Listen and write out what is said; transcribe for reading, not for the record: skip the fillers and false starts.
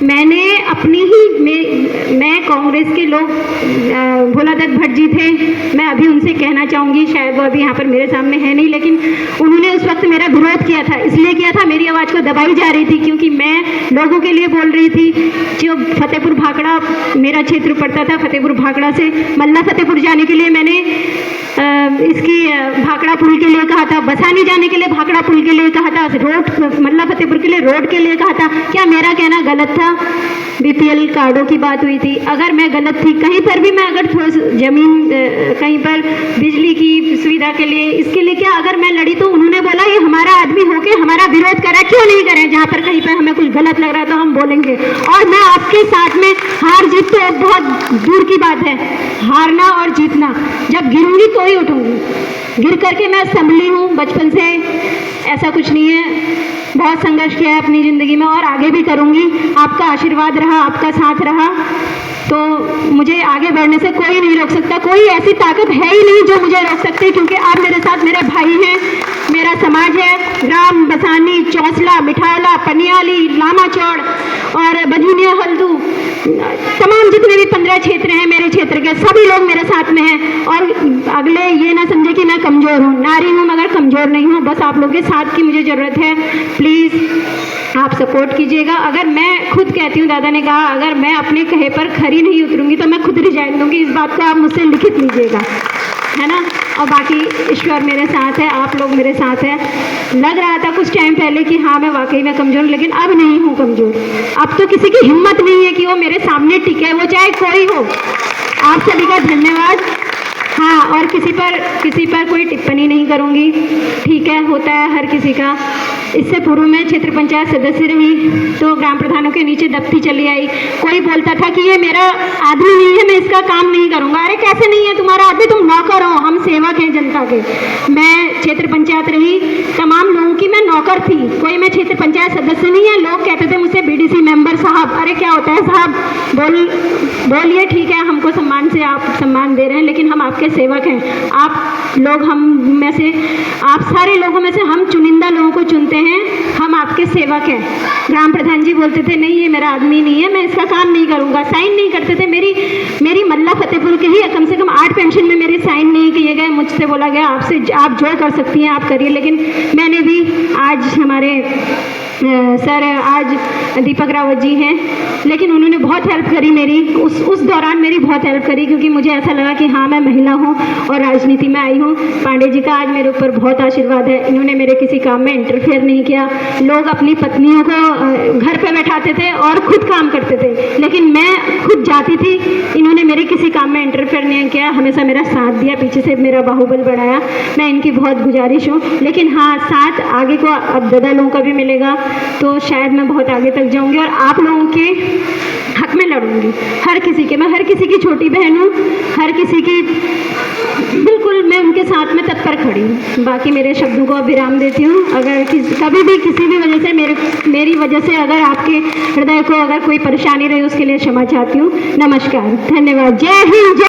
मैंने अपनी ही मैं कांग्रेस के लोग भोलादत्त भट्ट जी थे, मैं अभी उनसे कहना चाहूँगी, शायद वो अभी यहाँ पर मेरे सामने है नहीं, लेकिन उन्होंने उस वक्त मेरा विरोध किया था। इसलिए किया था, मेरी आवाज़ को दबाई जा रही थी, क्योंकि मैं लोगों के लिए बोल रही थी। जो फतेहपुर भाखड़ा मेरा क्षेत्र पड़ता था, फतेहपुर भाखड़ा से मल्ला फतेहपुर जाने के लिए मैंने इसकी भाखड़ा पुल के लिए कहा था, बसानी जाने के लिए भाखड़ा पुल के लिए कहा था, रोड मल्ला फतेहपुर के लिए रोड के लिए कहा था। क्या मेरा कहना गलत था? बीपीएल कार्डों की बात हुई थी, अगर मैं गलत थी कहीं पर भी, मैं अगर थोड़ा जमीन कहीं पर बिजली की सुविधा के लिए, इसके लिए क्या अगर मैं लड़ी तो उन्होंने बोला ये हमारा आदमी होके हमारा विरोध करा, क्यों नहीं करें? जहाँ पर कहीं पर हमें कुछ गलत लग रहा है तो हम बोलेंगे। और मैं आपके साथ में, हार जीत तो बहुत दूर की बात है, हारना और जीतना, जब गिरूंगी तो ही उठूंगी। गिर करके मैं संभली हूँ बचपन से, ऐसा कुछ नहीं है। बहुत संघर्ष किया है अपनी ज़िंदगी में और आगे भी करूँगी। आपका आशीर्वाद रहा, आपका साथ रहा तो मुझे आगे बढ़ने से कोई नहीं रोक सकता। कोई ऐसी ताकत है ही नहीं जो मुझे रोक सकती, क्योंकि आप मेरे साथ, मेरे भाई हैं, मेरा समाज है। ग्राम बसानी, चौसला, मिठावला, पनियाली, लामाचौड़ और बधीनिया, हल्दू, तमाम जितने भी 15 क्षेत्र हैं मेरे क्षेत्र के, सभी लोग मेरे साथ में हैं। और अगले ये ना समझे कि मैं कमज़ोर हूँ, नारी हूँ मगर कमज़ोर नहीं हूँ। बस आप लोगों के साथ की मुझे ज़रूरत है। प्लीज़ आप सपोर्ट कीजिएगा। अगर मैं खुद कहती हूँ, दादा ने कहा, अगर मैं अपने कहे पर खरी नहीं उतरूंगी तो मैं खुद रिजाइन दूंगी। इस बात को आप मुझसे लिखित लीजिएगा, है ना। और बाकी ईश्वर मेरे साथ है, आप लोग मेरे साथ हैं। लग रहा था कुछ टाइम पहले कि हाँ मैं वाकई में कमज़ोर हूँ, लेकिन अब नहीं हूँ कमज़ोर। अब तो किसी की हिम्मत नहीं है कि वो मेरे सामने टिके, वो चाहे कोई हो। आप सभी का धन्यवाद। हाँ, और किसी पर कोई टिप्पणी नहीं करूँगी, ठीक है, होता है हर किसी का। इससे पूर्व में क्षेत्र पंचायत सदस्य रही तो ग्राम प्रधानों के नीचे दबती चली आई। कोई बोलता था कि ये मेरा आदमी नहीं है, मैं इसका काम नहीं करूँगा। अरे कैसे नहीं है तुम्हारा आदमी? तुम नौकर हो, हम सेवक हैं जनता के। मैं क्षेत्र पंचायत रही, तमाम लोगों की मैं नौकर थी, कोई मैं क्षेत्र पंचायत सदस्य नहीं है। लोग कहते थे मुझसे बीडीसी मेंबर साहब। अरे क्या होता है साहब? बोलिए, ठीक है, हमको सम्मान से आप सम्मान दे रहे हैं, लेकिन हम आपके सेवक हैं। आप लोग हम में से, आप सारे लोगों में से हम चुनिंदा लोगों को चुनते हैं, हम आपके सेवक हैं। ग्राम प्रधान जी बोलते थे नहीं ये मेरा आदमी नहीं है, मैं इसका काम नहीं करूँगा, साइन नहीं करते थे। मेरी मल्ला फतेहपुर के ही कम से कम 8 पेंशन में मेरे साइन नहीं किए गए। मुझसे बोला गया आपसे, आप जो कर सकती हैं आप करिए। लेकिन मैंने भी, आज हमारे सर आज दीपक रावत जी हैं, लेकिन उन्होंने बहुत हेल्प करी मेरी, उस दौरान मेरी बहुत हेल्प करी, क्योंकि मुझे ऐसा लगा कि हाँ मैं महिला हूँ और राजनीति में आई हूँ। पांडे जी का आज मेरे ऊपर बहुत आशीर्वाद है, इन्होंने मेरे किसी काम में इंटरफेयर नहीं किया। लोग अपनी पत्नियों को घर पे बैठाते थे और खुद काम करते थे, लेकिन मैं खुद जाती थी, इन्होंने मेरे किसी काम में इंटरफेयर नहीं किया, हमेशा मेरा साथ दिया, पीछे से मेरा बाहुबल बढ़ाया। मैं इनकी बहुत गुजारिश हूँ। लेकिन हाँ, साथ आगे को अब दादा लोगों का भी मिलेगा तो शायद मैं बहुत आगे तक जाऊंगी और आप लोगों के हक में लड़ूंगी। हर किसी के, मैं हर किसी की छोटी बहन हूँ, हर किसी की, बिल्कुल मैं उनके साथ में तत्पर खड़ी हूँ। बाकी मेरे शब्दों को विराम देती हूँ। अगर कभी भी किसी भी वजह से मेरी वजह से अगर आपके हृदय को अगर कोई परेशानी रही, उसके लिए क्षमा चाहती हूँ। नमस्कार, धन्यवाद, जय हिंद।